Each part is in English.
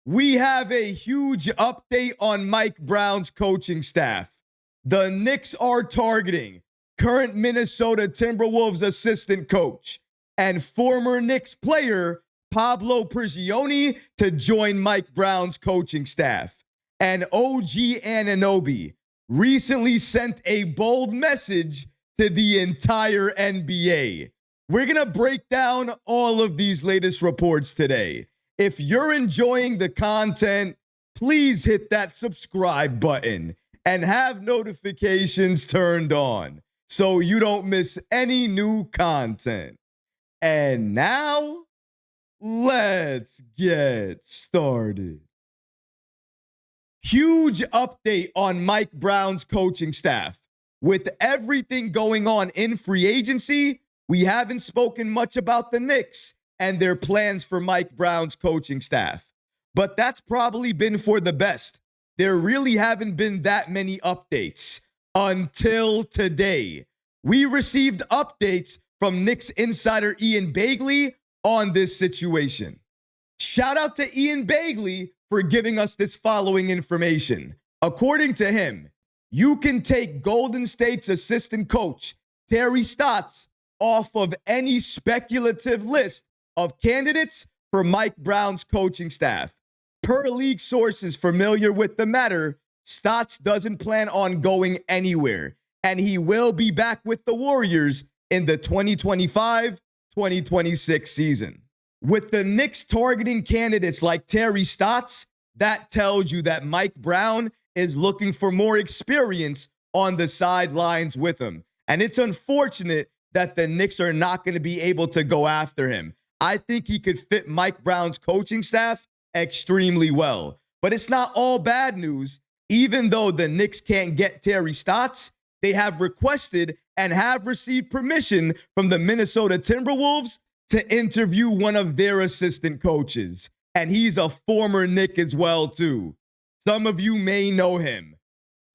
We have a huge update on Mike Brown's coaching staff. The Knicks are targeting current Minnesota Timberwolves assistant coach and former Knicks player Pablo Prigioni to join Mike Brown's coaching staff. And OG Anunoby recently sent a bold message to the entire NBA. We're going to break down all of these latest reports today. If you're enjoying the content, please hit that subscribe button and have notifications turned on so you don't miss any new content. And now, let's get started. Huge update on Mike Brown's coaching staff. With everything going on in free agency, we haven't spoken much about the Knicks and their plans for Mike Brown's coaching staff. But that's probably been for the best. There really haven't been that many updates until today. We received updates from Knicks insider Ian Begley on this situation. Shout out to Ian Begley for giving us this following information. According to him, you can take Golden State's assistant coach, Terry Stotts, off of any speculative list of candidates for Mike Brown's coaching staff. Per league sources familiar with the matter, Stotts doesn't plan on going anywhere, and he will be back with the Warriors in the 2025-2026 season. With the Knicks targeting candidates like Terry Stotts, that tells you that Mike Brown is looking for more experience on the sidelines with him. And it's unfortunate that the Knicks are not going to be able to go after him. I think he could fit Mike Brown's coaching staff extremely well. But it's not all bad news. Even though the Knicks can't get Terry Stotts, they have requested and have received permission from the Minnesota Timberwolves to interview one of their assistant coaches. And he's a former Knick as well, too. Some of you may know him.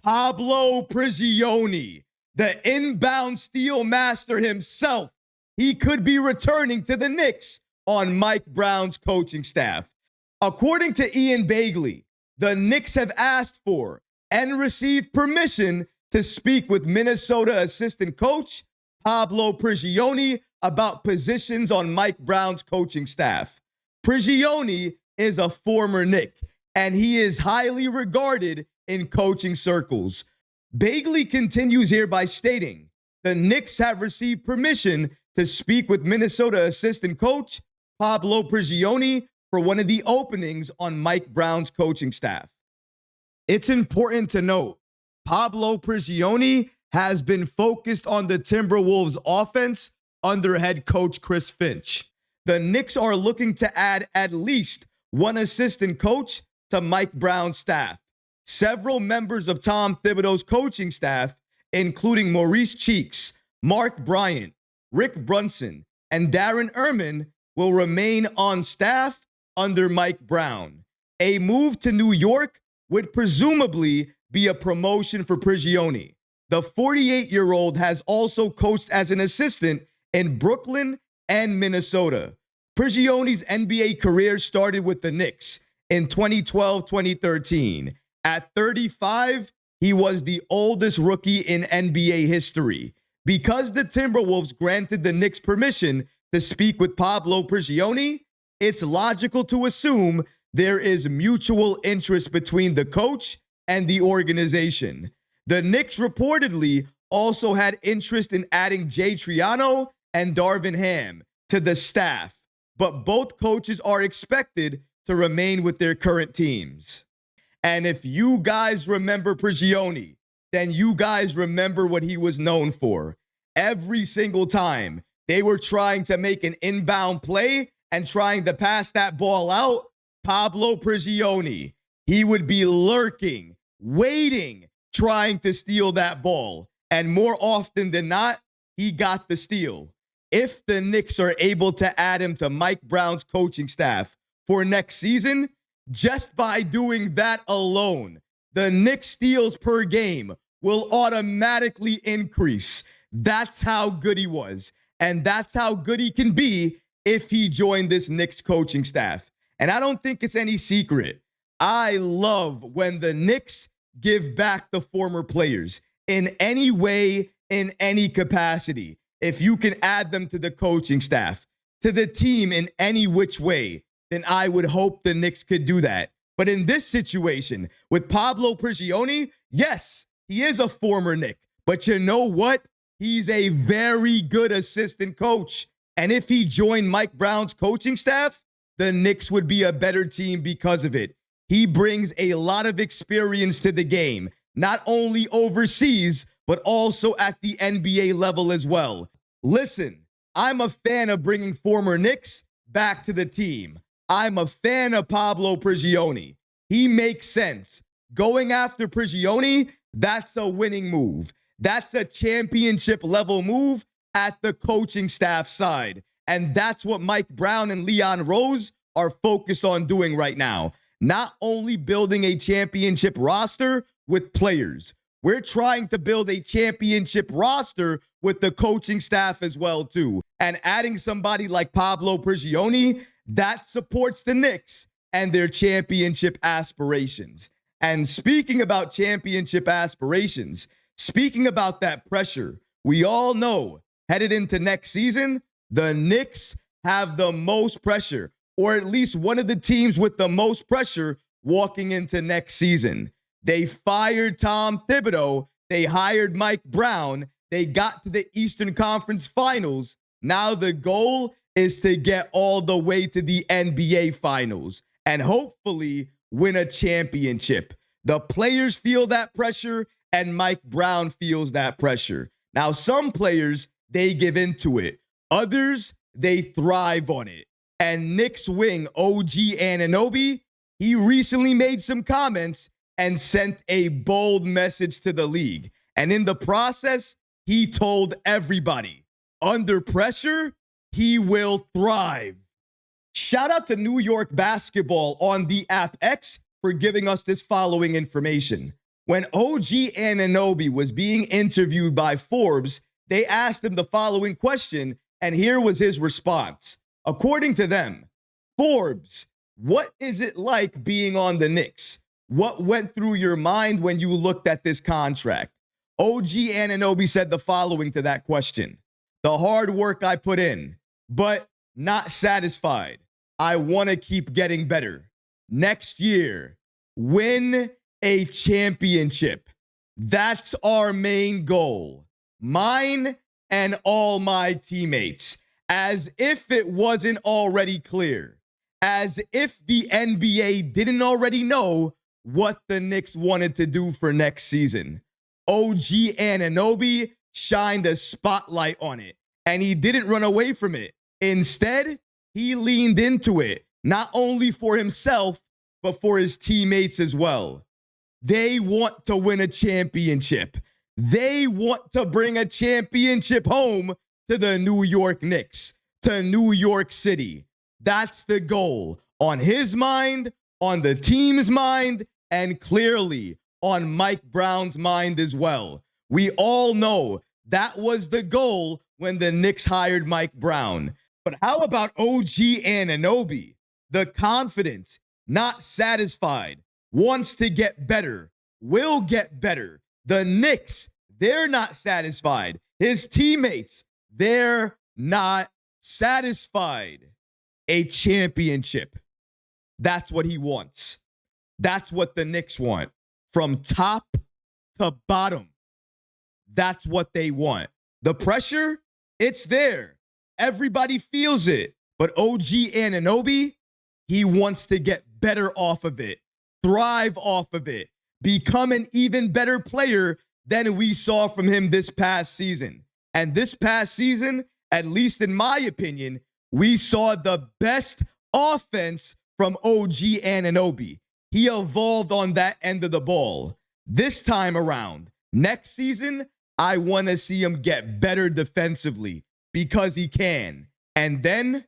Pablo Prigioni, the inbound steal master himself. He could be returning to the Knicks on Mike Brown's coaching staff. According to Ian Begley, the Knicks have asked for and received permission to speak with Minnesota assistant coach Pablo Prigioni about positions on Mike Brown's coaching staff. Prigioni is a former Knick, and he is highly regarded in coaching circles. Begley continues here by stating, the Knicks have received permission to speak with Minnesota assistant coach Pablo Prigioni for one of the openings on Mike Brown's coaching staff. It's important to note, Pablo Prigioni has been focused on the Timberwolves offense under head coach Chris Finch. The Knicks are looking to add at least one assistant coach to Mike Brown's staff. Several members of Tom Thibodeau's coaching staff, including Maurice Cheeks, Mark Bryant, Rick Brunson, and Darren Erman, will remain on staff under Mike Brown. A move to New York would presumably be a promotion for Prigioni. The 48-year-old has also coached as an assistant in Brooklyn and Minnesota. Prigioni's NBA career started with the Knicks in 2012-2013. At 35, he was the oldest rookie in NBA history. Because the Timberwolves granted the Knicks permission to speak with Pablo Prigioni, it's logical to assume there is mutual interest between the coach and the organization. The Knicks reportedly also had interest in adding Jay Triano and Darvin Ham to the staff, but both coaches are expected to remain with their current teams. And if you guys remember Prigioni, then you guys remember what he was known for. Every single time they were trying to make an inbound play and trying to pass that ball out, Pablo Prigioni, he would be lurking, waiting, trying to steal that ball. And more often than not, he got the steal. If the Knicks are able to add him to Mike Brown's coaching staff for next season, just by doing that alone, the Knicks steals per game will automatically increase. That's how good he was. And that's how good he can be if he joined this Knicks coaching staff. And I don't think it's any secret. I love when the Knicks give back the former players in any way, in any capacity. If you can add them to the coaching staff, to the team in any which way, then I would hope the Knicks could do that. But in this situation, with Pablo Prigioni, yes, he is a former Knick. But you know what? He's a very good assistant coach. And if he joined Mike Brown's coaching staff, the Knicks would be a better team because of it. He brings a lot of experience to the game, not only overseas, but also at the NBA level as well. Listen, I'm a fan of bringing former Knicks back to the team. I'm a fan of Pablo Prigioni. He makes sense. Going after Prigioni, that's a winning move. That's a championship level move at the coaching staff side. And that's what Mike Brown and Leon Rose are focused on doing right now. Not only building a championship roster with players, we're trying to build a championship roster with the coaching staff as well, too. And adding somebody like Pablo Prigioni, that supports the Knicks and their championship aspirations. And speaking about championship aspirations, speaking about that pressure, we all know headed into next season, the Knicks have the most pressure, or at least one of the teams with the most pressure walking into next season. They fired Tom Thibodeau. They hired Mike Brown. They got to the Eastern Conference Finals. Now the goal is to get all the way to the NBA Finals and hopefully win a championship. The players feel that pressure, and Mike Brown feels that pressure. Now, some players, they give into it. Others, they thrive on it. And Knicks wing OG Anunoby, he recently made some comments and sent a bold message to the league. And in the process, he told everybody, under pressure, he will thrive. Shout out to New York basketball on the app X for giving us this following information. When OG Anunoby was being interviewed by Forbes, they asked him the following question, and here was his response. According to them, Forbes, what is it like being on the Knicks? What went through your mind when you looked at this contract? OG Anunoby said the following to that question. The hard work I put in, but not satisfied. I want to keep getting better. Next year, win a championship. That's our main goal. Mine and all my teammates. As if it wasn't already clear. As if the NBA didn't already know what the Knicks wanted to do for next season. OG Anunoby shined a spotlight on it, and he didn't run away from it. Instead, he leaned into it, not only for himself, but for his teammates as well. They want to win a championship. They want to bring a championship home to the New York Knicks, to New York City. That's the goal on his mind, on the team's mind, and clearly on Mike Brown's mind as well. We all know that was the goal when the Knicks hired Mike Brown. But how about OG Anunoby? The confidence, not satisfied, wants to get better, will get better. The Knicks, they're not satisfied. His teammates, they're not satisfied. A championship. That's what he wants. That's what the Knicks want. From top to bottom. That's what they want. The pressure, it's there. Everybody feels it. But OG Anunoby, he wants to get better off of it. Thrive off of it. Become an even better player than we saw from him this past season. And this past season, at least in my opinion, we saw the best offense from OG Anunoby. He evolved on that end of the ball. This time around, next season, I want to see him get better defensively because he can. And then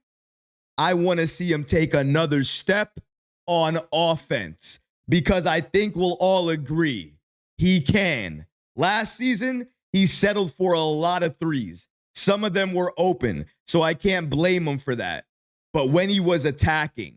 I want to see him take another step on offense because I think we'll all agree he can. Last season, he settled for a lot of threes. Some of them were open, so I can't blame him for that. But when he was attacking,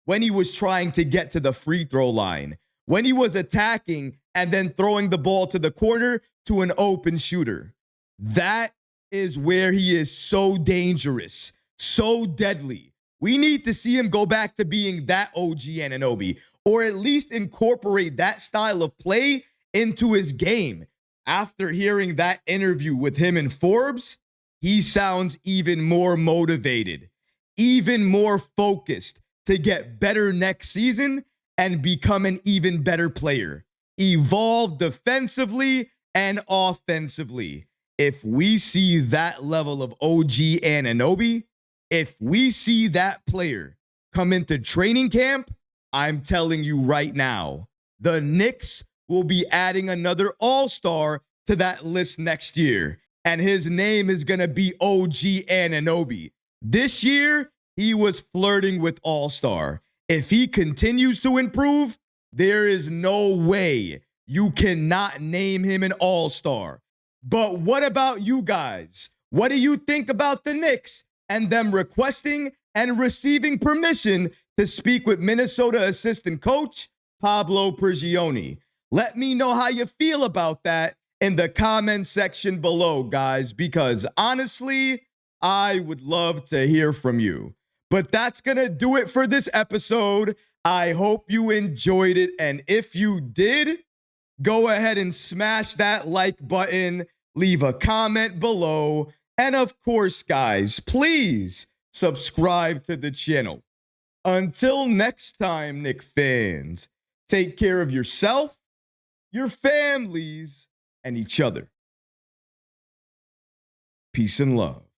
when he was trying to get to the free throw line, when he was attacking and then throwing the ball to the corner to an open shooter. That is where he is so dangerous, so deadly. We need to see him go back to being that OG Anunoby, or at least incorporate that style of play into his game. After hearing that interview with him and Forbes, he sounds even more motivated, even more focused to get better next season and become an even better player. Evolve defensively and offensively. If we see that level of OG Anunoby, if we see that player come into training camp, I'm telling you right now, the Knicks will be adding another all-star to that list next year. And his name is going to be OG Anunoby. This year, he was flirting with all-star. If he continues to improve, there is no way you cannot name him an all-star. But what about you guys? What do you think about the Knicks and them requesting and receiving permission to speak with Minnesota assistant coach Pablo Prigioni? Let me know how you feel about that in the comment section below, guys, because honestly, I would love to hear from you. But that's going to do it for this episode. I hope you enjoyed it. And if you did, go ahead and smash that like button, leave a comment below. And of course, guys, please subscribe to the channel. Until next time, Knick fans, take care of yourself, your families, and each other. Peace and love.